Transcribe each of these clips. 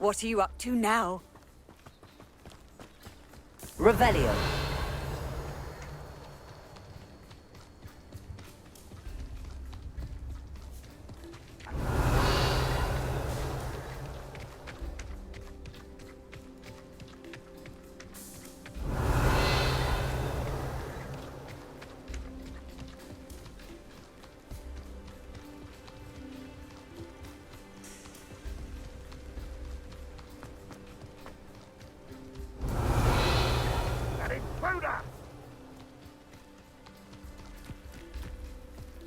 What are you up to now? Revelio.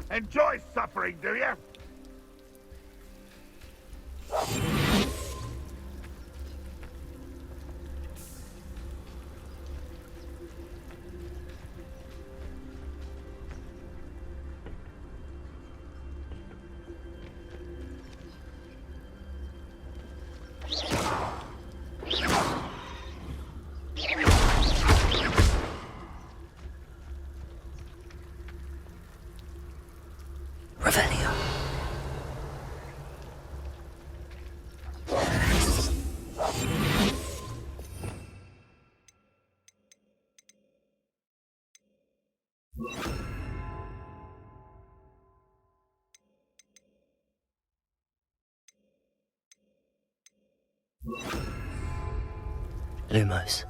Enjoy suffering, do you? Revelio. Lumos.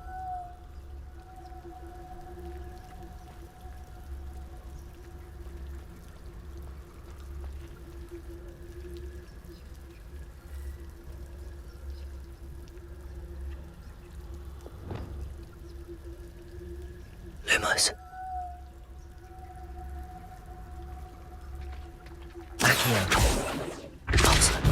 Lumos. Accio. Pulsar.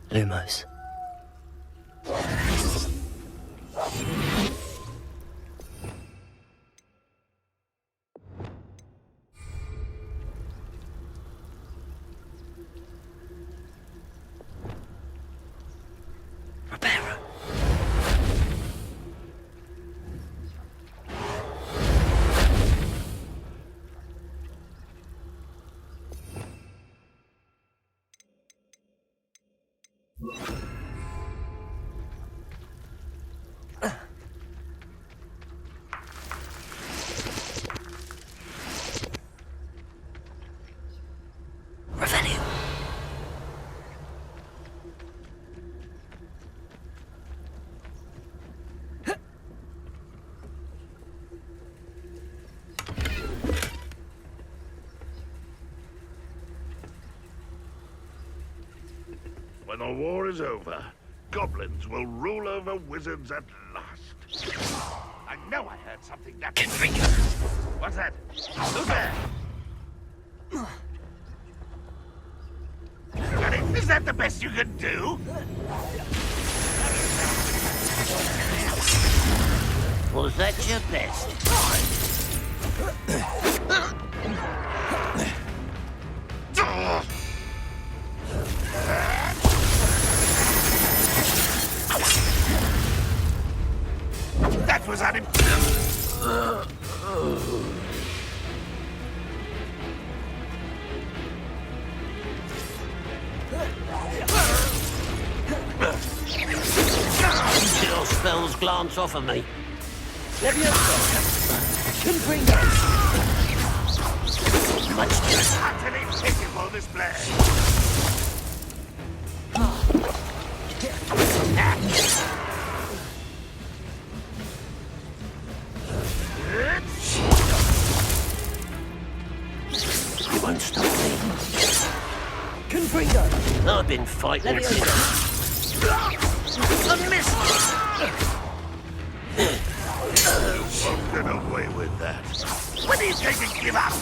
Lumos. Reparo. Revelio. When the war is over, goblins will rule over wizards at last. I know I heard something that... Configure. What's that? Who's there? Is that the best you can do? Was that your best? That was an... Your spells glance off of me. Much too utterly pitiful display. You won't stop me. Confringo. I've been fighting since. I missed. Won't get away with that. When are you going to give up?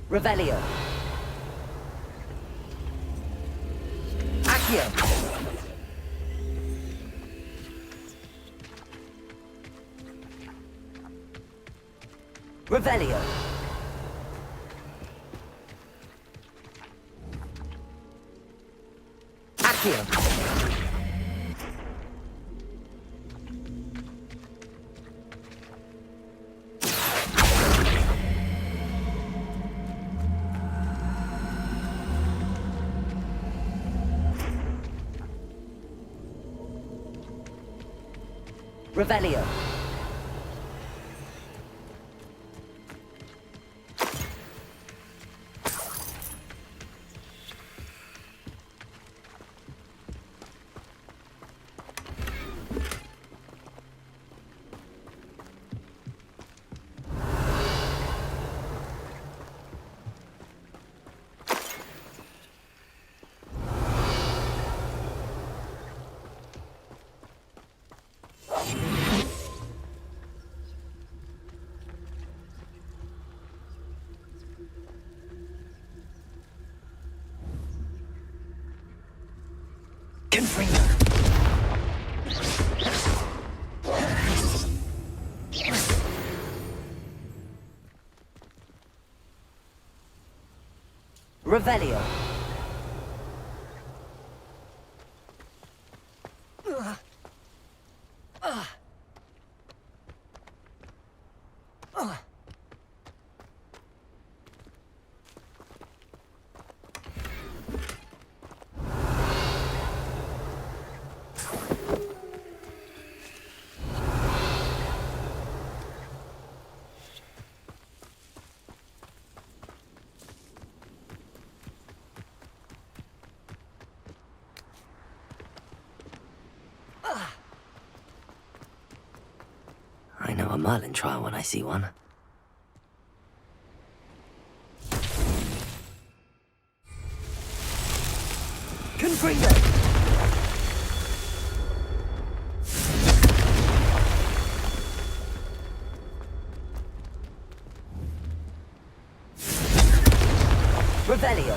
Revelio. Accio. Revelio. Accio. Revelio. Confringo. Revelio. I know a Merlin trial when I see one. Confringo! Revelio.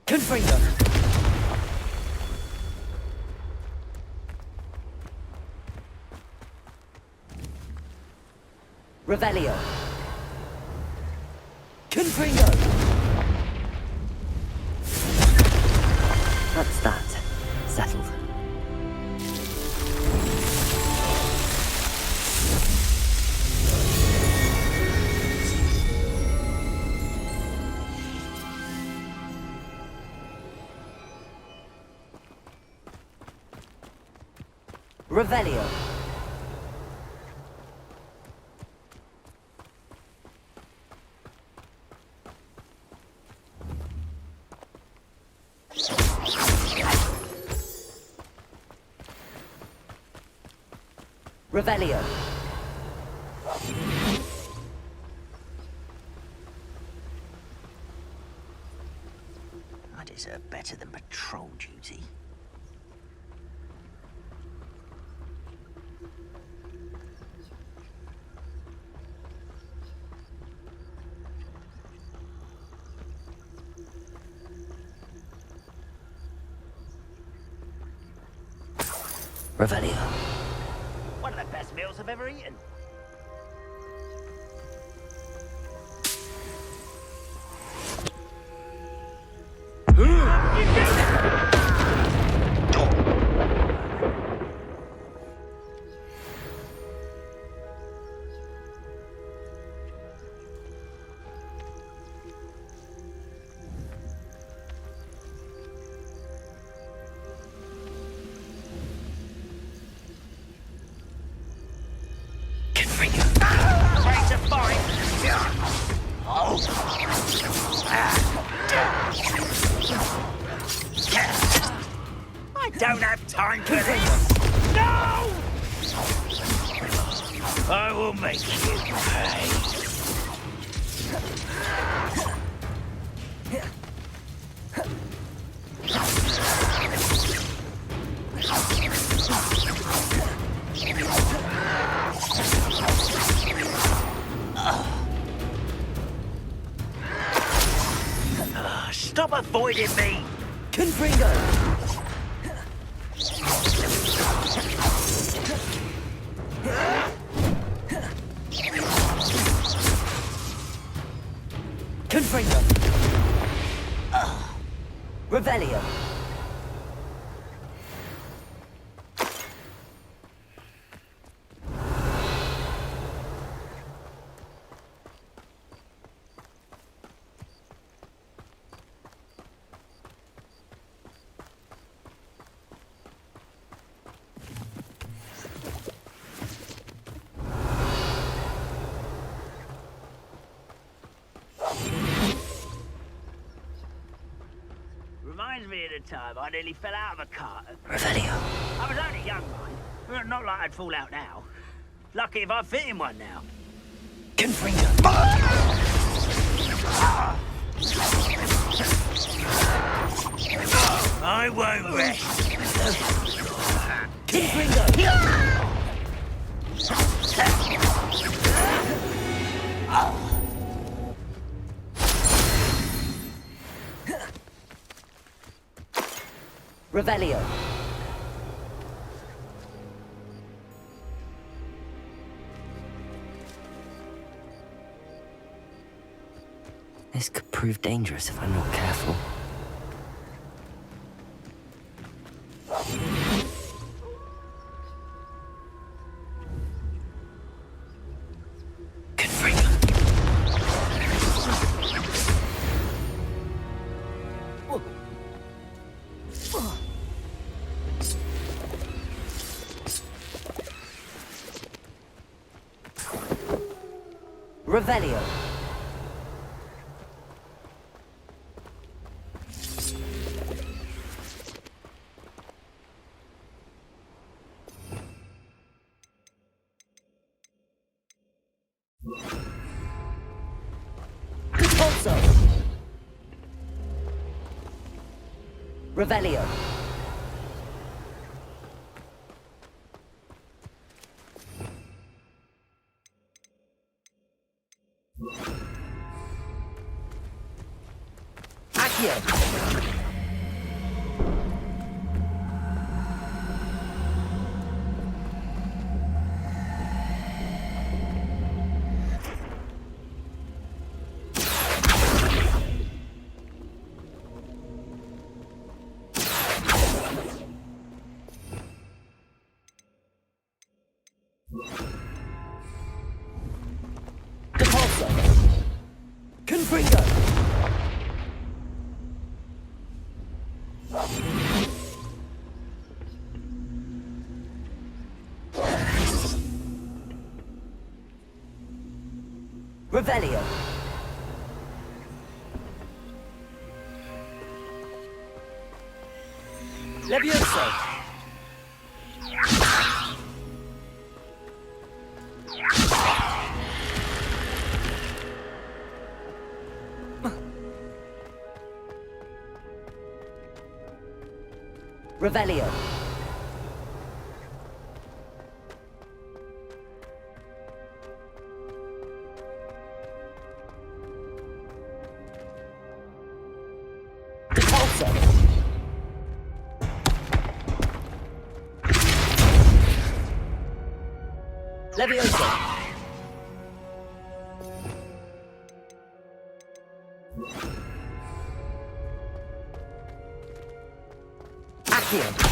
Confringo. Revelio. Confringo. That's that. Settled. Revelio. Revelio. I deserve better than patrol duty. Revelio. One of the best meals I've ever eaten. Trying to find. I don't have time for this. No! I will make you pay. avoiding me. Confringo. Confringo. Revelio. Reminds me of the time I nearly fell out of a cart. Revelio. I was only young, mind. Not like I'd fall out now. Lucky if I fit in one now. Confringo. I won't rest. Confringo. Revelio. This could prove dangerous if I'm not careful. Confringo. Revelio. Repulso. Revelio. Accio. Repulso. Confringo. Revelio. Levioso. Revelio. Repulso. Levioso. Accio.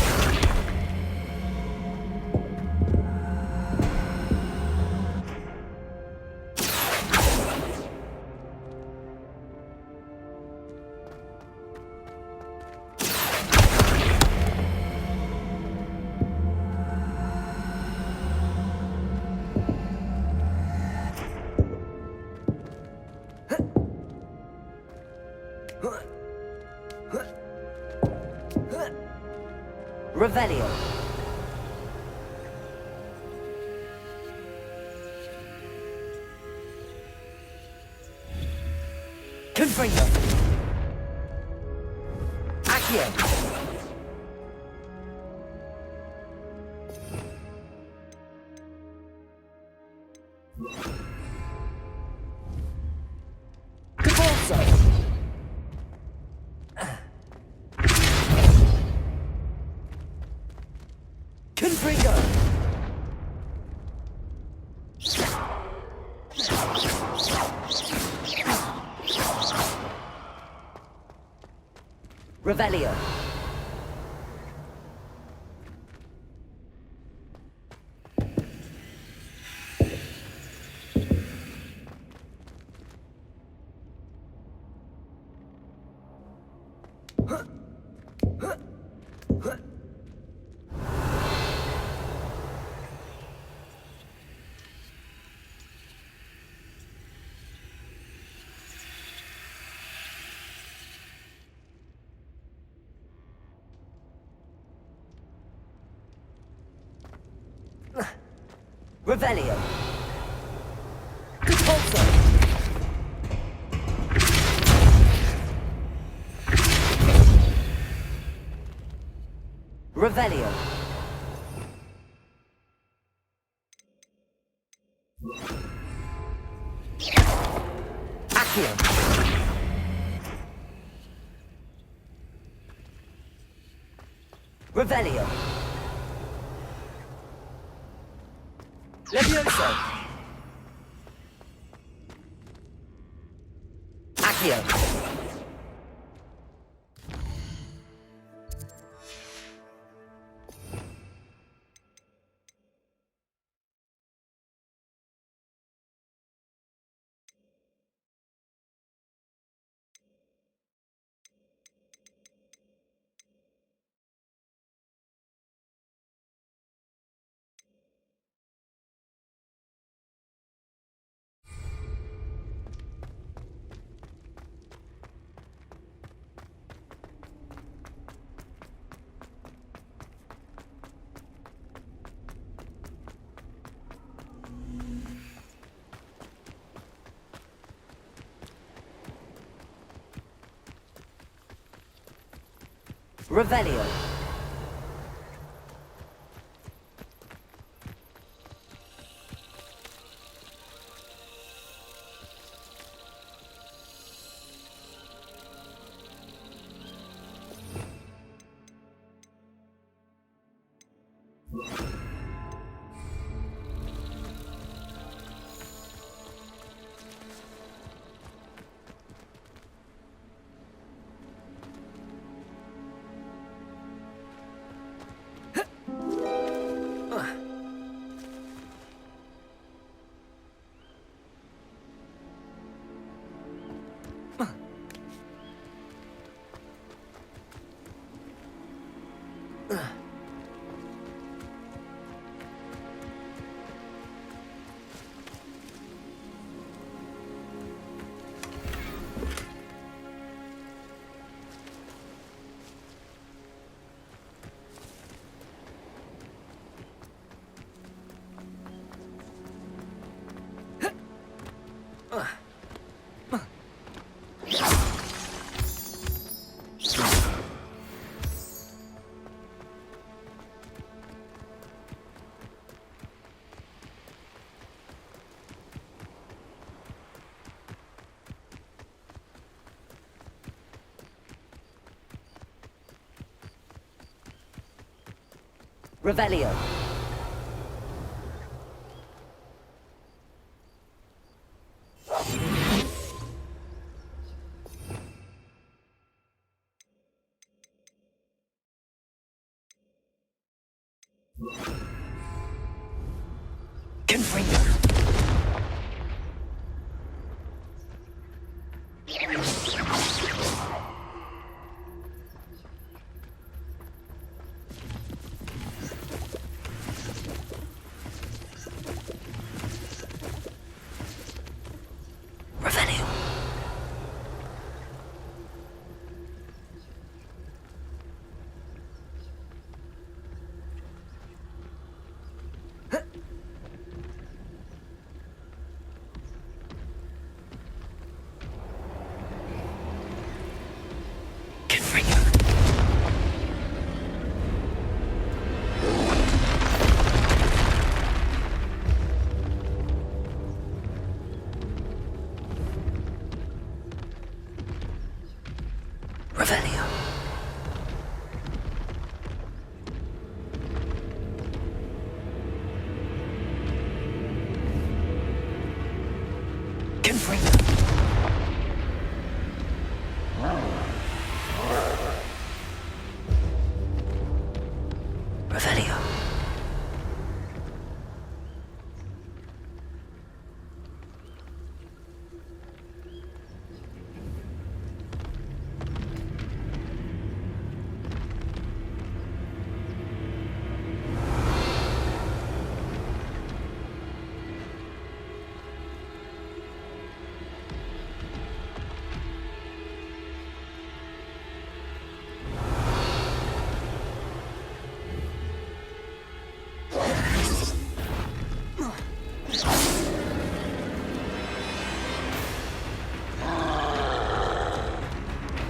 Revelio. Confringo. Accio. Repulso. Confringo! Revelio. Revelio. Repulsor. Revelio. Accio. Revelio. Levioso. Accio. Revelio. Revelio. Confringo. Revelio. Confringo. Revelio.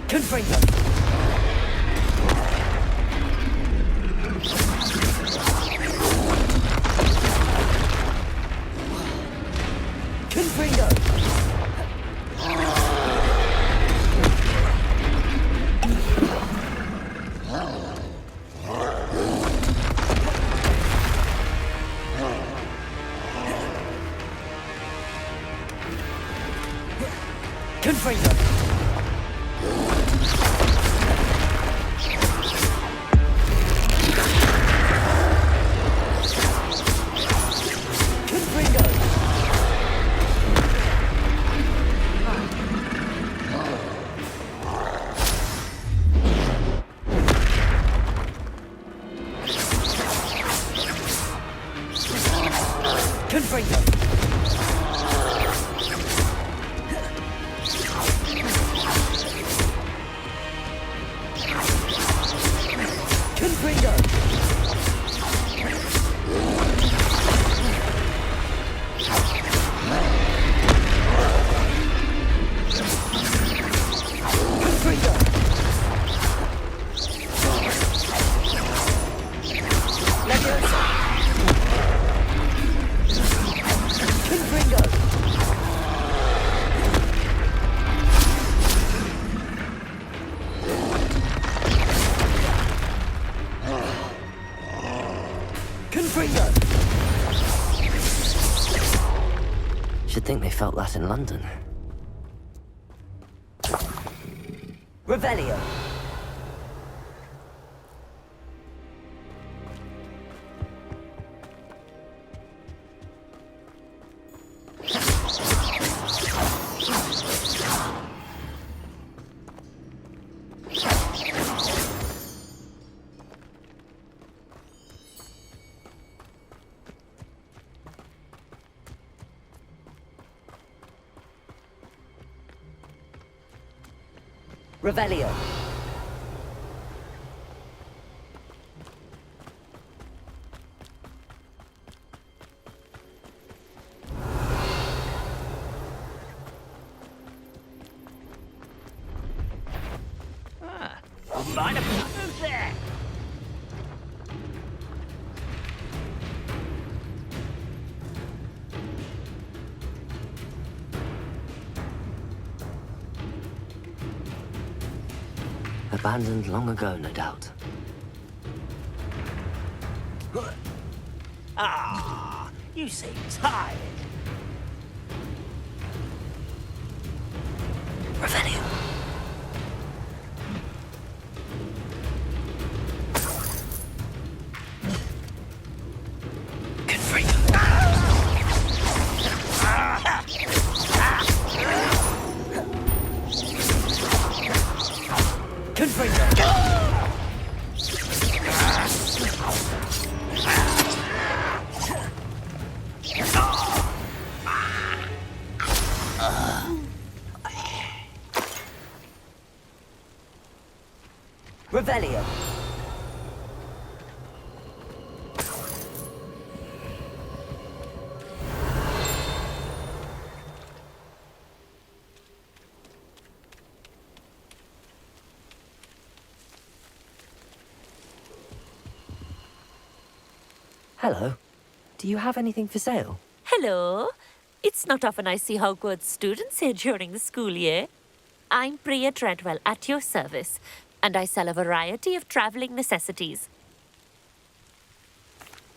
Confringo. Confringo. Confringo. Confringo. Confringo. Should think they felt that in London. Revelio. Revelio. Mind if who's there? Abandoned long ago, no doubt. Ah, you seem tired. Revelio. Revelio. Hello. Do you have anything for sale? Hello. It's not often I see Hogwarts students here during the school year. I'm Priya Treadwell, at your service, and I sell a variety of travelling necessities.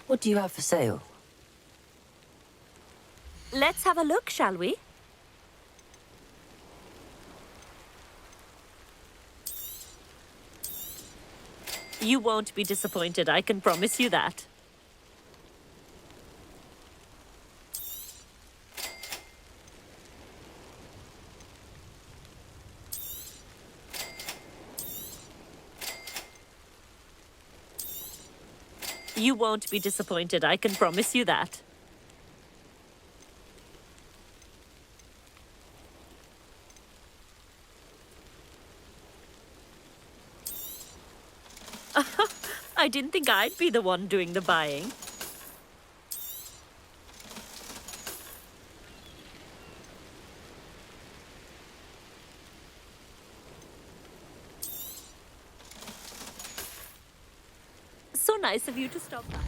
What do you have for sale? Let's have a look, shall we? You won't be disappointed, I can promise you that. You won't be disappointed, I can promise you that. I didn't think I'd be the one doing the buying. So nice of you to stop by.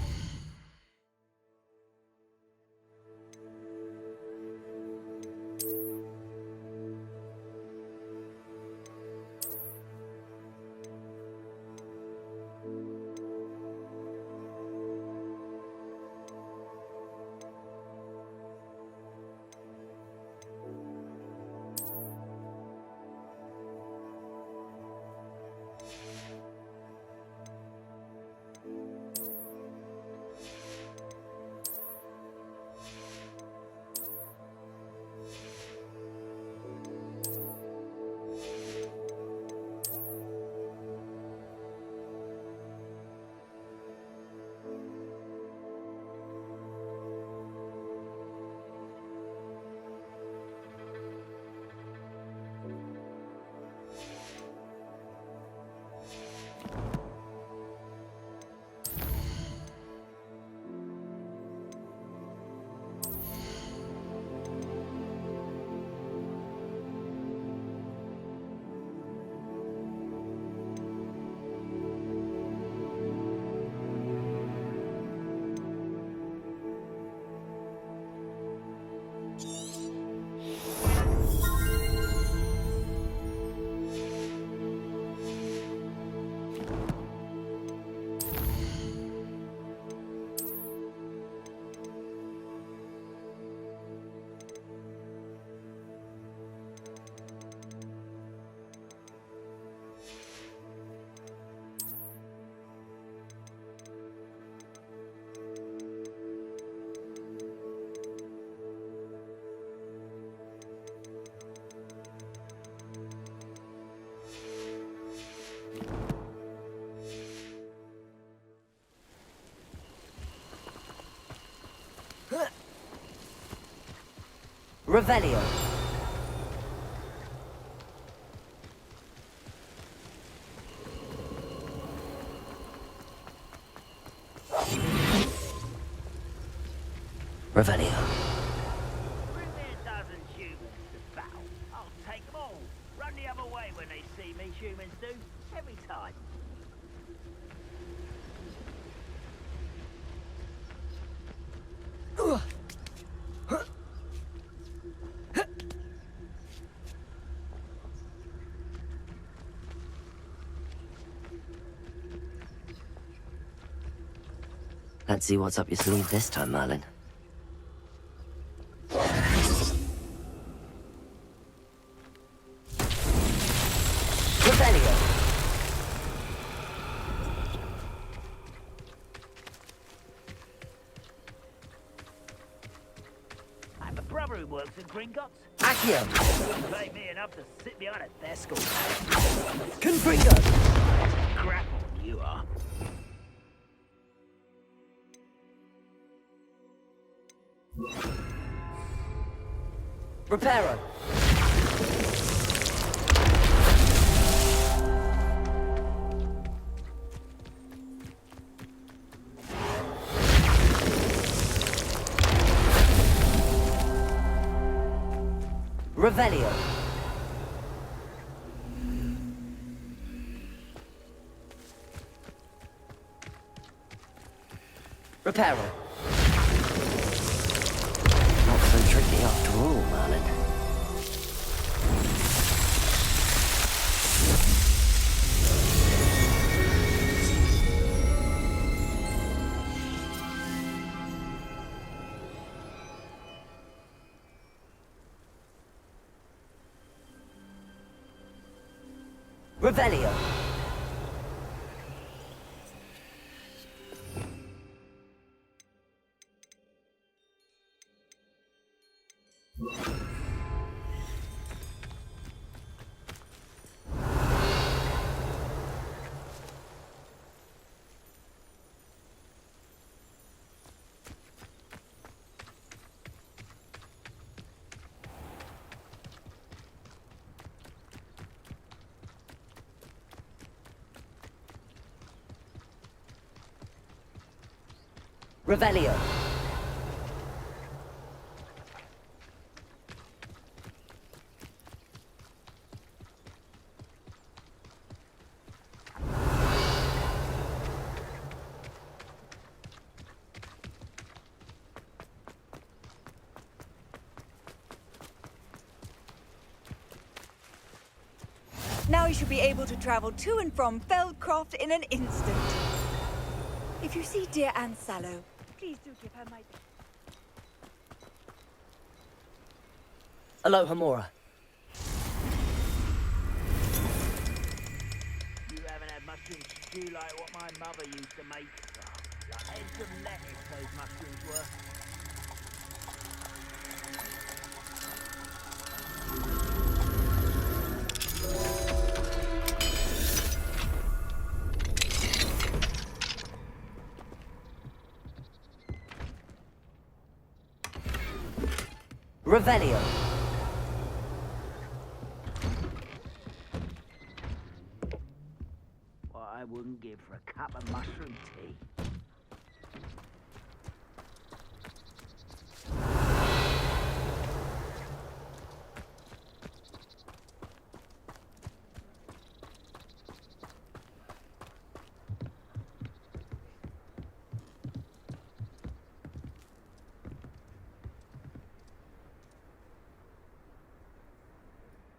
Revelio. Revelio. Bring me a dozen humans to battle. I'll take them all. Run the other way when they see me, humans do. Every time. Let's see what's up your sleeve this time, Merlin. Revelio. I have a brother who works in Gringotts. Accio. Wouldn't pay me enough to sit behind a desk all day. Confringo. Crap on you are. Reparo. Revelio. Reparo. Not so tricky after all, Merlin. Revelio. Revelio. Now you should be able to travel to and from Feldcroft in an instant. If you see dear Anne Sallow, please do give her my... Aloha Mora. You haven't had mushroom stew like what my mother used to make. Like heads of lettuce, those mushrooms were. Revelio. What I wouldn't give for a cup of mushroom tea.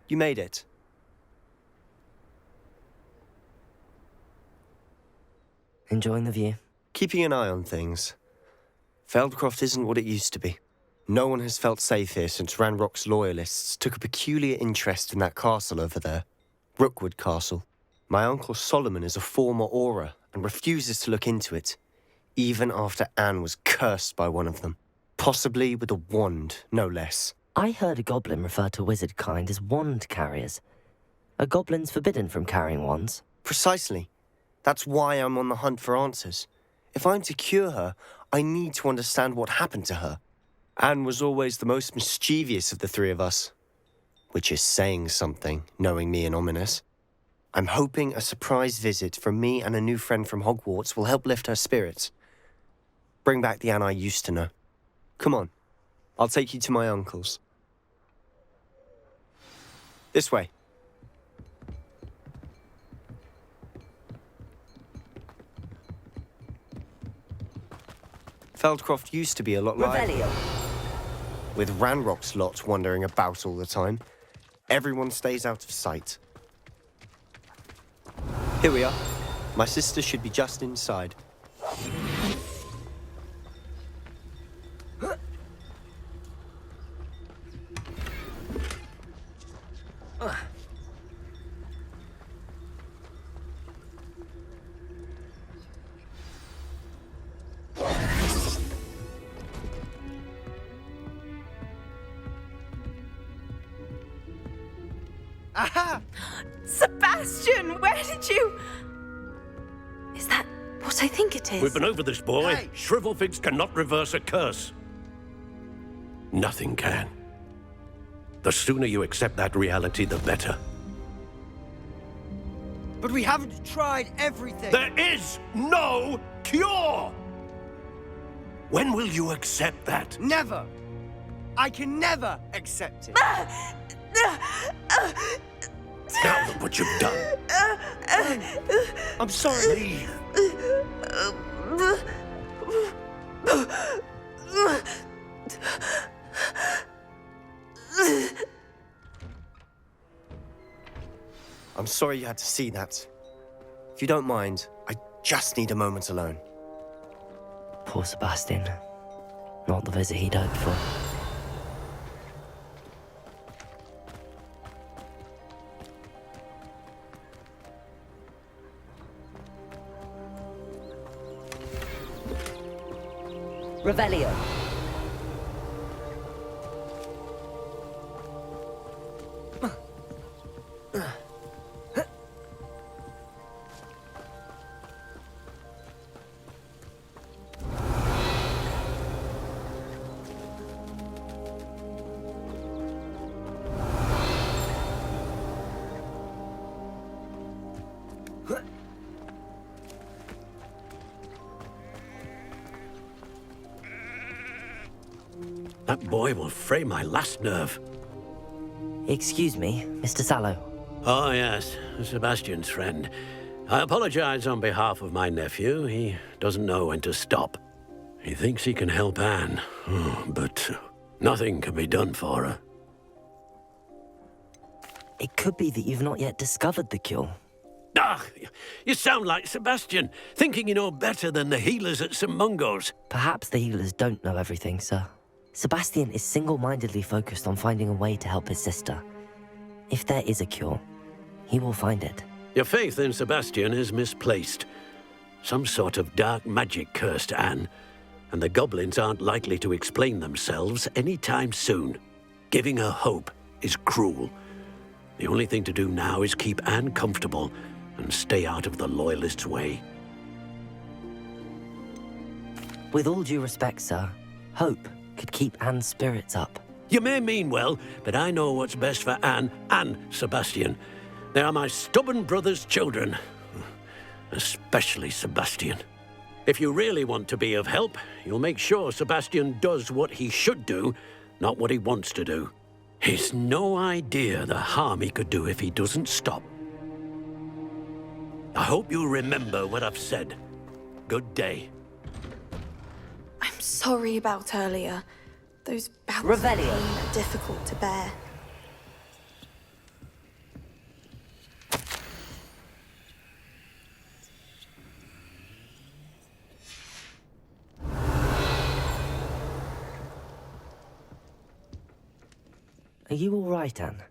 You made it. Enjoying the view? Keeping an eye on things. Feldcroft isn't what it used to be. No one has felt safe here since Ranrock's loyalists took a peculiar interest in that castle over there. Rookwood Castle. My uncle Solomon is a former Auror and refuses to look into it, even after Anne was cursed by one of them. Possibly with a wand, no less. I heard a goblin refer to wizard kind as wand carriers. Are goblins forbidden from carrying wands? Precisely. That's why I'm on the hunt for answers. If I'm to cure her, I need to understand what happened to her. Anne was always the most mischievous of the three of us. Which is saying something, knowing me and Ominous. I'm hoping a surprise visit from me and a new friend from Hogwarts will help lift her spirits. Bring back the Anne I used to know. Come on. I'll take you to my uncle's. This way. Feldcroft used to be a lot like... Revelio. With Ranrock's lot wandering about all the time, everyone stays out of sight. Here we are. My sister should be just inside. Aha! Sebastian, where did you... Is that what I think it is? We've been over this, boy. Hey! Shrivelfigs cannot reverse a curse. Nothing can. The sooner you accept that reality, the better. But we haven't tried everything. There is no cure! When will you accept that? Never. I can never accept it. Now look what you've done. I'm sorry. Leave. I'm sorry you had to see that. If you don't mind, I just need a moment alone. Poor Sebastian. Not the visit he'd hoped for. Revelio. That boy will fray my last nerve. Excuse me, Mr. Sallow. Oh, yes, Sebastian's friend. I apologize on behalf of my nephew. He doesn't know when to stop. He thinks he can help Anne, but nothing can be done for her. It could be that you've not yet discovered the cure. Ah, you sound like Sebastian, thinking you know better than the healers at St. Mungo's. Perhaps the healers don't know everything, sir. Sebastian is single-mindedly focused on finding a way to help his sister. If there is a cure, he will find it. Your faith in Sebastian is misplaced. Some sort of dark magic cursed Anne, and the goblins aren't likely to explain themselves anytime soon. Giving her hope is cruel. The only thing to do now is keep Anne comfortable and stay out of the Loyalists' way. With all due respect, sir, hope could keep Anne's spirits up. You may mean well, but I know what's best for Anne and Sebastian. They are my stubborn brother's children. Especially Sebastian. If you really want to be of help, you'll make sure Sebastian does what he should do, not what he wants to do. He's no idea the harm he could do if he doesn't stop. I hope you'll remember what I've said. Good day. I'm sorry about earlier. Those bouts of Revelio. pain are difficult to bear. Are you all right, Anne?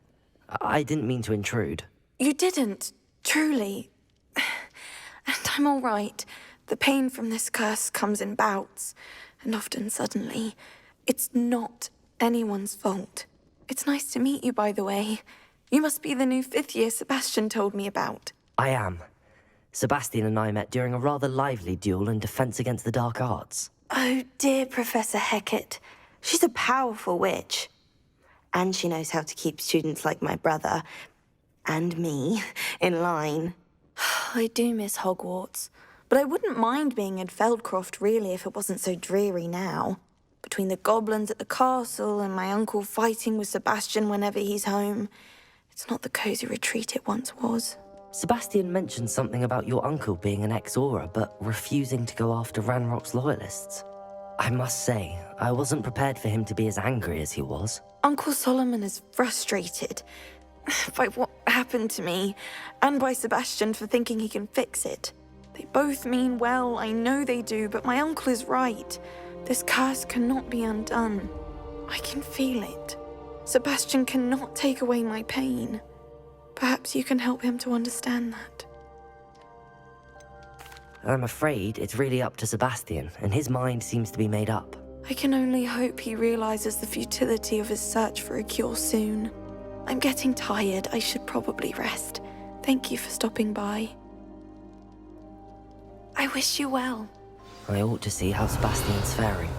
I didn't mean to intrude. You didn't, truly. And I'm all right. The pain from this curse comes in bouts, and often suddenly. It's not anyone's fault. It's nice to meet you, by the way. You must be the new 5th year Sebastian told me about. I am. Sebastian and I met during a rather lively duel in Defense Against the Dark Arts. Oh, dear Professor Hecat. She's a powerful witch. And she knows how to keep students like my brother, and me, in line. I do miss Hogwarts, but I wouldn't mind being in Feldcroft, really, if it wasn't so dreary now. Between the goblins at the castle and my uncle fighting with Sebastian whenever he's home, it's not the cozy retreat it once was. Sebastian mentioned something about your uncle being an ex-Auror, but refusing to go after Ranrock's Loyalists. I must say, I wasn't prepared for him to be as angry as he was. Uncle Solomon is frustrated by what happened to me, and by Sebastian for thinking he can fix it. They both mean well, I know they do, but my uncle is right. This curse cannot be undone. I can feel it. Sebastian cannot take away my pain. Perhaps you can help him to understand that. I'm afraid it's really up to Sebastian, and his mind seems to be made up. I can only hope he realizes the futility of his search for a cure soon. I'm getting tired. I should probably rest. Thank you for stopping by. I wish you well. I ought to see how Sebastian's faring.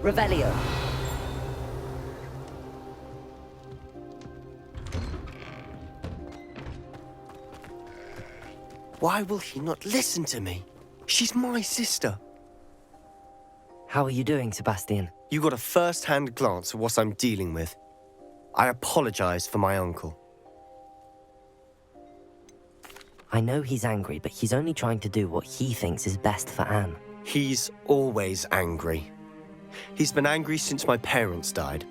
Revelio. Why will he not listen to me? She's my sister. How are you doing, Sebastian? You got a first-hand glance at what I'm dealing with. I apologize for my uncle. I know he's angry, but he's only trying to do what he thinks is best for Anne. He's always angry. He's been angry since my parents died.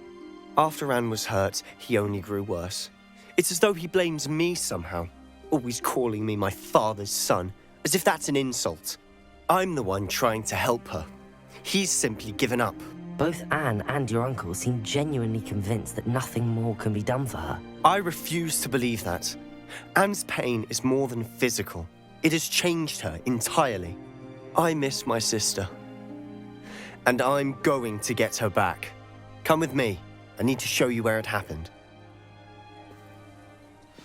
After Anne was hurt, he only grew worse. It's as though he blames me somehow, always calling me my father's son, as if that's an insult. I'm the one trying to help her. He's simply given up. Both Anne and your uncle seem genuinely convinced that nothing more can be done for her. I refuse to believe that. Anne's pain is more than physical. It has changed her entirely. I miss my sister. And I'm going to get her back. Come with me. I need to show you where it happened.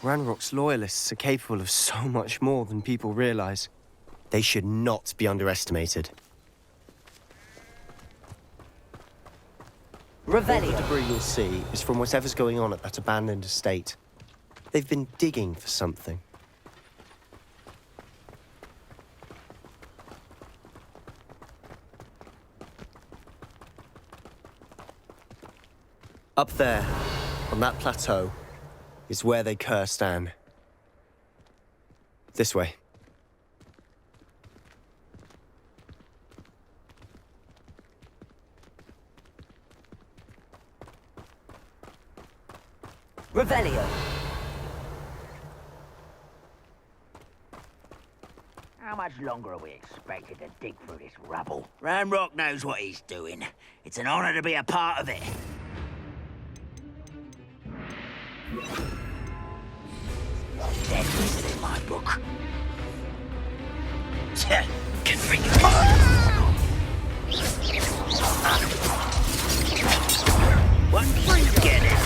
Ranrock's Loyalists are capable of so much more than people realize. They should not be underestimated. All the Revelio. debris you'll see is from whatever's going on at that abandoned estate. They've been digging for something. Up there, on that plateau, is where they cursed Anne. This way. Revelio. How much longer are we expected to dig through this rubble? Ranrock knows what he's doing. It's an honor to be a part of it. Dead wizard in my book. Can bring it. Once you get it.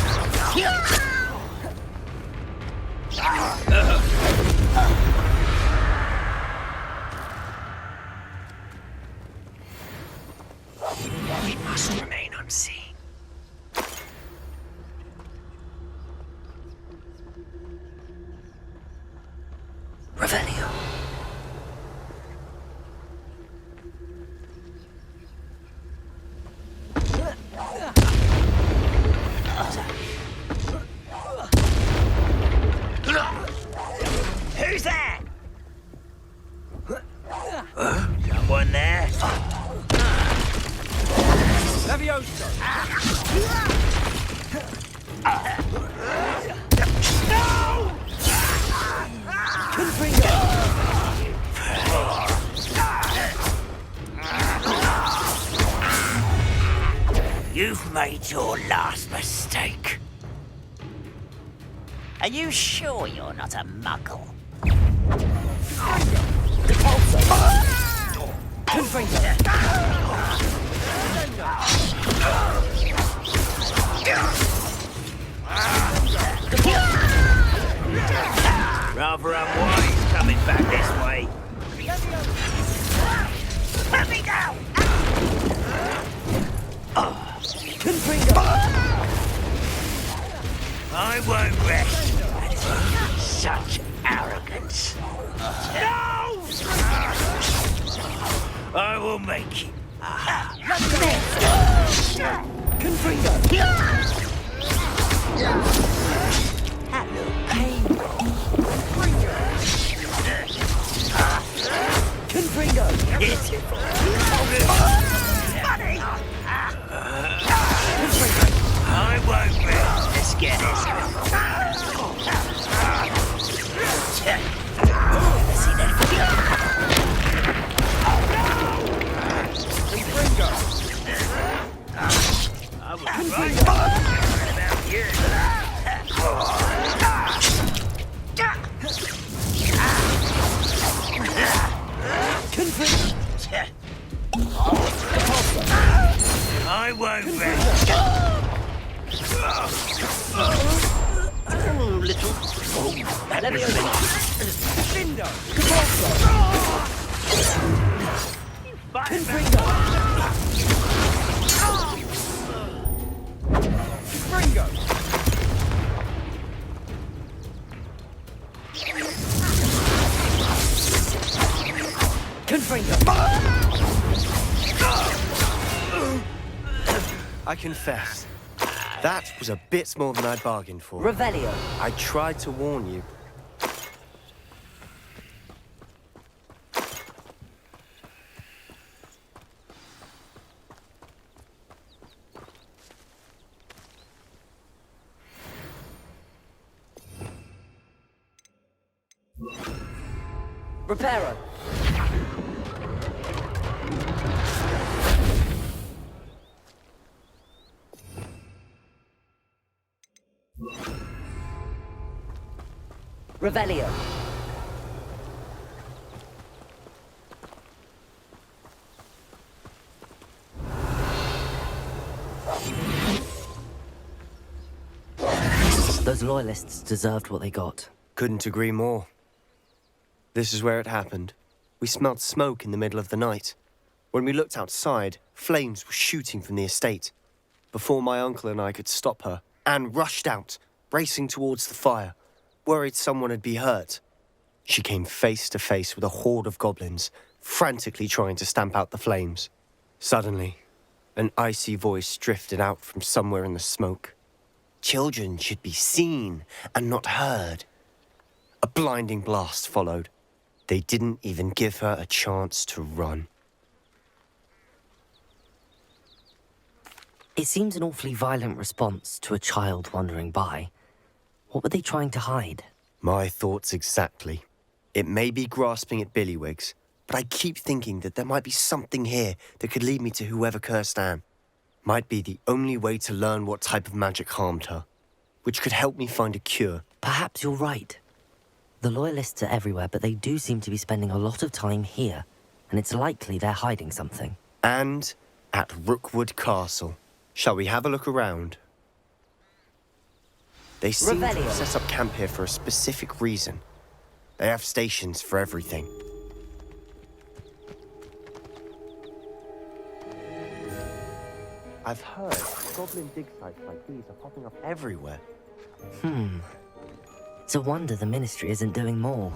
We must remain unseen. Revelio. Who's that? Someone there? Levioso! No! You've made your last mistake. Are you sure you're not a muggle? Rather unwise coming back this way. Let me go! I won't rest. Such arrogance. No! I will make you. Hello, pain. I won't rest. Let's get this. See that? I was right about you. I won't rest. Little. Let me open. Lindo! Ringo! I confess, that was a bit more than I bargained for. Revelio. I tried to warn you. Reparo. Revelio. Those loyalists deserved what they got. Couldn't agree more. This is where it happened. We smelled smoke in the middle of the night. When we looked outside, flames were shooting from the estate. Before my uncle and I could stop her, Anne rushed out, racing towards the fire, worried someone had been hurt. She came face to face with a horde of goblins, frantically trying to stamp out the flames. Suddenly, an icy voice drifted out from somewhere in the smoke. Children should be seen and not heard. A blinding blast followed. They didn't even give her a chance to run. It seems an awfully violent response to a child wandering by. What were they trying to hide? My thoughts exactly. It may be grasping at Billywigs, but I keep thinking that there might be something here that could lead me to whoever cursed Anne. Might be the only way to learn what type of magic harmed her, which could help me find a cure. Perhaps you're right. The Loyalists are everywhere, but they do seem to be spending a lot of time here, and it's likely they're hiding something. And at Rookwood Castle. Shall we have a look around? They seem to have set up camp here for a specific reason. They have stations for everything. I've heard goblin dig sites like these are popping up everywhere. It's a wonder the Ministry isn't doing more.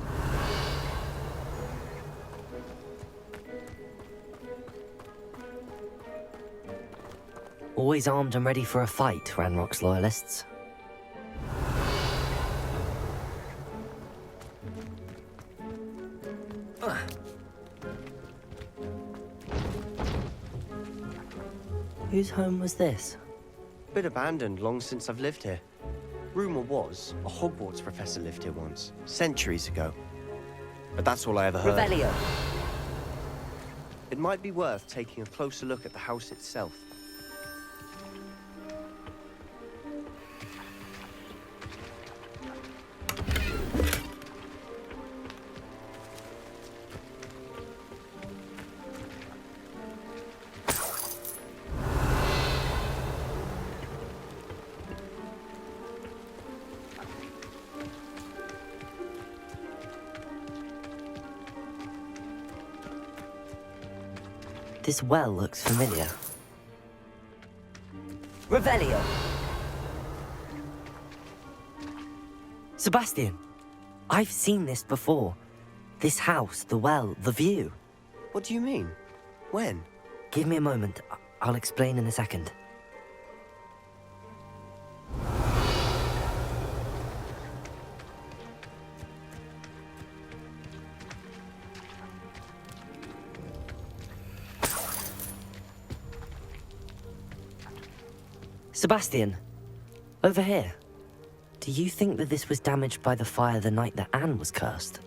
Always armed and ready for a fight, Ranrock's Loyalists. Whose home was this? Bit abandoned long since I've lived here. Rumour was, a Hogwarts professor lived here once, centuries ago. But that's all I ever heard. Revelio. It might be worth taking a closer look at the house itself. This well looks familiar. Revelio. Sebastian! I've seen this before. This house, the well, the view. What do you mean? When? Give me a moment. I'll explain in a second. Sebastian, over here. Do you think that this was damaged by the fire the night that Anne was cursed?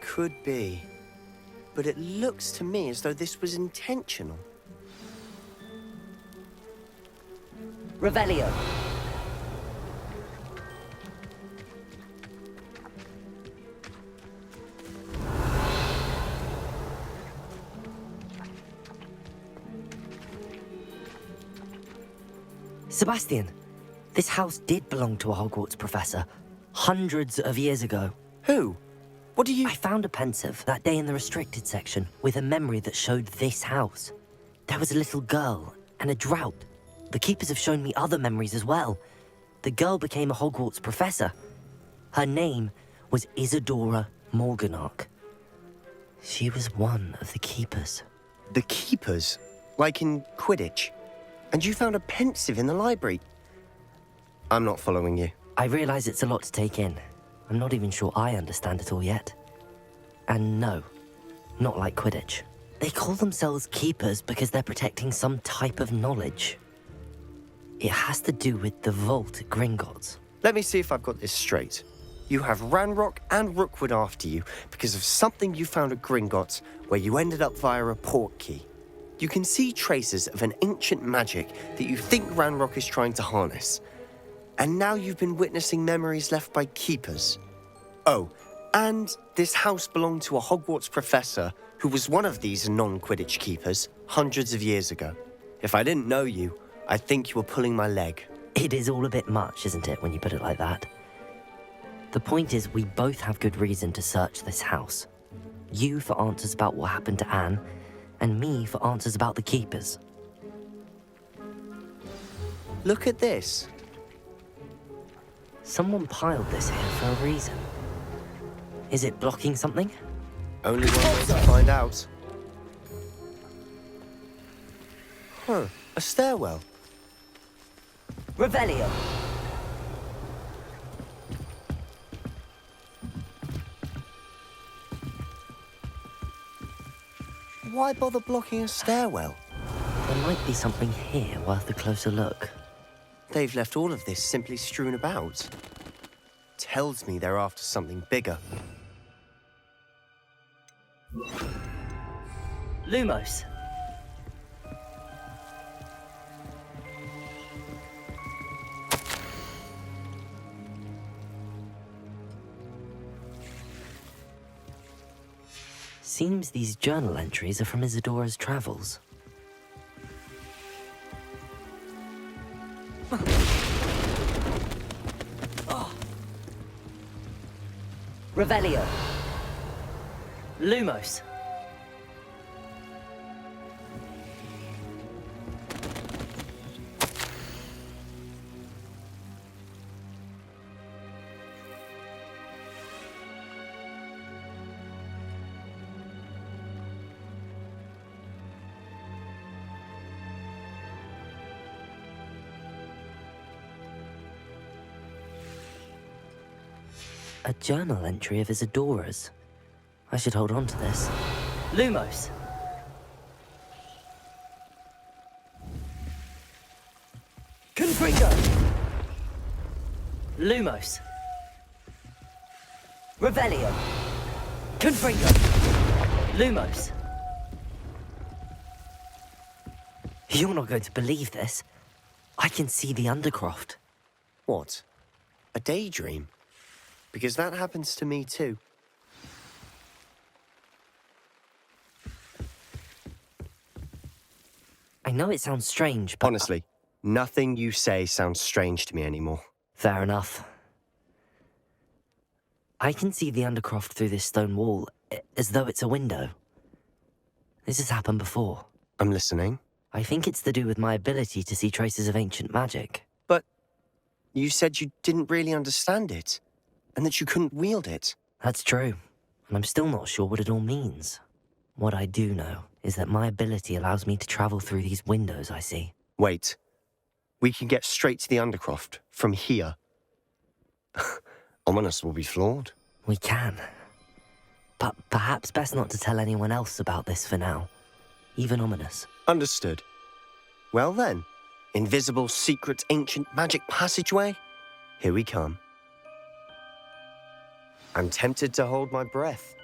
Could be. But it looks to me as though this was intentional. Revelio. Sebastian, this house did belong to a Hogwarts professor, hundreds of years ago. Who? What do you... I found a pensive that day in the restricted section with a memory that showed this house. There was a little girl and a drought. The keepers have shown me other memories as well. The girl became a Hogwarts professor. Her name was Isadora Morganach. She was one of the keepers. The keepers? Like in Quidditch? And you found a pensive in the library? I'm not following you. I realize it's a lot to take in. I'm not even sure I understand it all yet. And no, not like Quidditch. They call themselves keepers because they're protecting some type of knowledge. It has to do with the vault at Gringotts. Let me see if I've got this straight. You have Ranrock and Rookwood after you because of something you found at Gringotts where you ended up via a portkey. You can see traces of an ancient magic that you think Ranrock is trying to harness. And now you've been witnessing memories left by keepers. Oh, and this house belonged to a Hogwarts professor who was one of these non-Quidditch keepers hundreds of years ago. If I didn't know you, I'd think you were pulling my leg. It is all a bit much, isn't it, when you put it like that? The point is, we both have good reason to search this house. You for answers about what happened to Anne, and me for answers about the keepers. Look at this. Someone piled this here for a reason. Is it blocking something? Only one way to find out. Huh, a stairwell. Revelio. Why bother blocking a stairwell? There might be something here worth a closer look. They've left all of this simply strewn about. Tells me they're after something bigger. Lumos. Seems these journal entries are from Isadora's travels. Revelio. Lumos. A journal entry of Isadora's. I should hold on to this. Lumos! Confringo! Lumos! Revelio! Confringo! Lumos! You're not going to believe this. I can see the Undercroft. What? A daydream? Because that happens to me too. I know it sounds strange, but... Honestly, nothing you say sounds strange to me anymore. Fair enough. I can see the Undercroft through this stone wall, as though it's a window. This has happened before. I'm listening. I think it's to do with my ability to see traces of ancient magic. But you said you didn't really understand it, and that you couldn't wield it. That's true, and I'm still not sure what it all means. What I do know is that my ability allows me to travel through these windows I see. Wait. We can get straight to the Undercroft from here. Ominous will be floored. We can. But perhaps best not to tell anyone else about this for now. Even Ominous. Understood. Well then, invisible, secret, ancient magic passageway? Here we come. I'm tempted to hold my breath.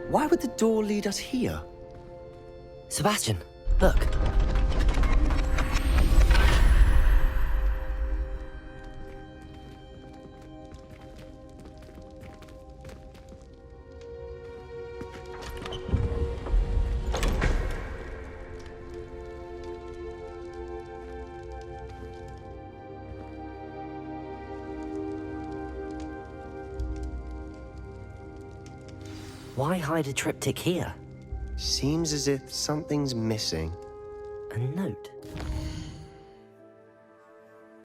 Why would the door lead us here? Sebastian, look. Why hide a triptych here? Seems as if something's missing. A note?